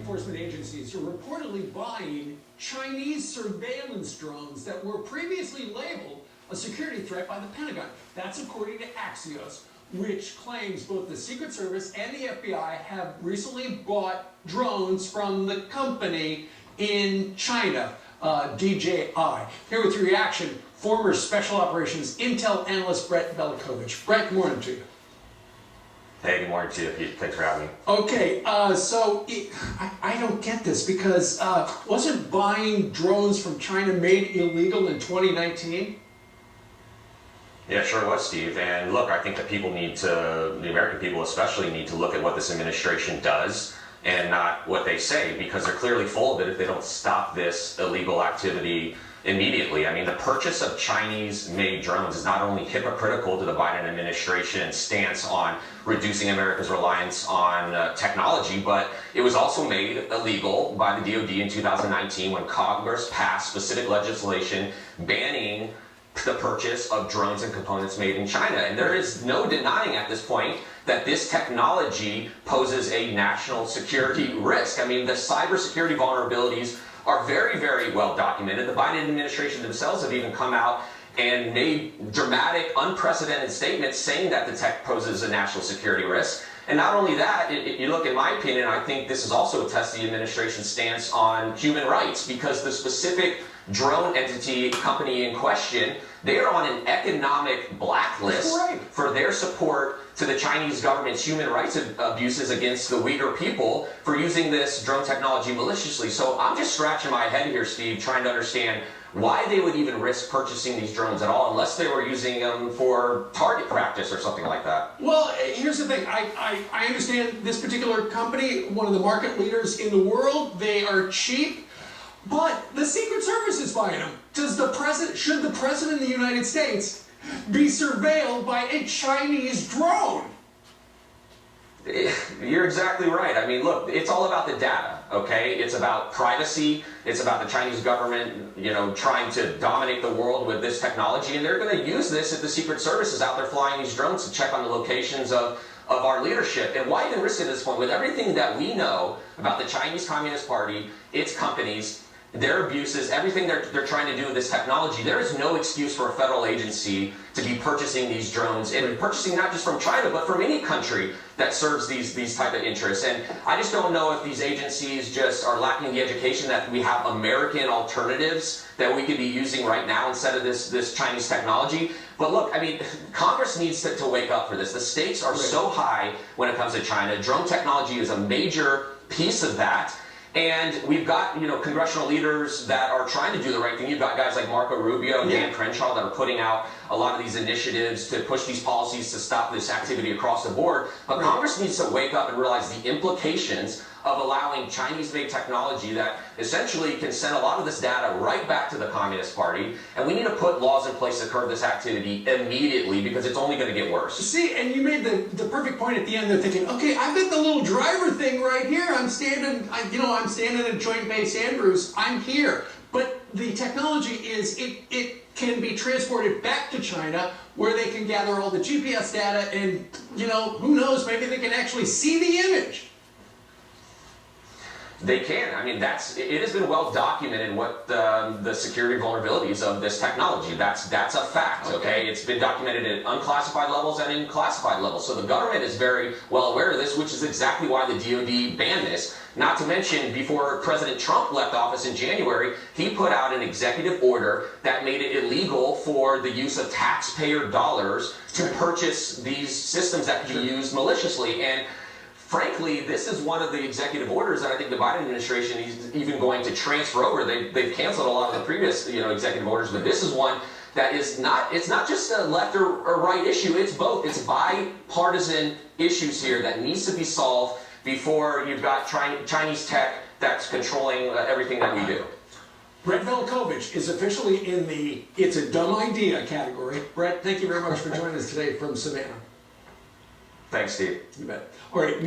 enforcement agencies are reportedly buying Chinese surveillance drones that were previously labeled a security threat by the Pentagon. That's according to Axios, which claims both the Secret Service and the FBI have recently bought drones from the company in China, DJI. Here with your reaction, former Special Operations Intel analyst Brett Velikovich. Brett, good morning to you. Hey, good morning to you. Thanks for having me. Okay, I don't get this because wasn't buying drones from China made illegal in 2019? Yeah, sure was, Steve. And look, I think that the American people especially, need to look at what this administration does and not what they say, because they're clearly full of it if they don't stop this illegal activity immediately. I mean, the purchase of Chinese-made drones is not only hypocritical to the Biden administration stance on reducing America's reliance on technology, but it was also made illegal by the DoD in 2019 when Congress passed specific legislation banning the purchase of drones and components made in China. And there is no denying at this point that this technology poses a national security risk. I mean, the cybersecurity vulnerabilities are very, very well documented. The Biden administration themselves have even come out and made dramatic, unprecedented statements saying that the tech poses a national security risk. And not only that, you look, in my opinion, I think this is also a test of the administration's stance on human rights, because the specific drone entity company in question, they are on an economic blacklist for their support to the Chinese government's human rights abuses against the Uyghur people for using this drone technology maliciously. So I'm just scratching my head here, Steve, trying to understand why they would even risk purchasing these drones at all, unless they were using them for target practice or something like that. Well, here's the thing. I understand this particular company, one of the market leaders in the world. They are cheap, but the Secret Service is buying them. Should the President of the United States be surveilled by a Chinese drone? You're exactly right. I mean, look, it's all about the data, okay? It's about privacy. It's about the Chinese government, trying to dominate the world with this technology. And they're going to use this if the Secret Service is out there flying these drones to check on the locations of our leadership. And why even risk it at this point? With everything that we know about the Chinese Communist Party, its companies, their abuses, everything they're trying to do with this technology, there is no excuse for a federal agency to be purchasing these drones, and purchasing not just from China, but from any country that serves these type of interests. And I just don't know if these agencies just are lacking the education that we have American alternatives that we could be using right now instead of this Chinese technology. But look, I mean, Congress needs to wake up for this. The stakes are so high when it comes to China. Drone technology is a major piece of that. And we've got, congressional leaders that are trying to do the right thing. You've got guys like Marco Rubio and Dan Crenshaw that are putting out a lot of these initiatives to push these policies to stop this activity across the board. But Congress needs to wake up and realize the implications of allowing Chinese-made technology that essentially can send a lot of this data right back to the Communist Party. And we need to put laws in place to curb this activity immediately, because it's only going to get worse. See, and you made the perfect point at the end. They're thinking, okay, I've got the little driver thing right here. I'm standing at Joint Base Andrews. I'm here. But the technology is, it can be transported back to China, where they can gather all the GPS data, and, who knows, maybe they can actually see the image. They can. I mean, it has been well documented what the security vulnerabilities of this technology. That's a fact, okay? It's been documented at unclassified levels and in classified levels. So the government is very well aware of this, which is exactly why the DoD banned this. Not to mention, before President Trump left office in January, he put out an executive order that made it illegal for the use of taxpayer dollars to purchase these systems that could be used maliciously. And frankly, this is one of the executive orders that I think the Biden administration is even going to transfer over. They've canceled a lot of the previous, executive orders, but this is one that is not. It's not just a left or right issue. It's both. It's bipartisan issues here that needs to be solved before you've got Chinese tech that's controlling everything that we do. Brett Velikovich is officially in the "it's a dumb idea" category. Brett, thank you very much for joining us today from Savannah. Thanks, Steve. You bet. All right.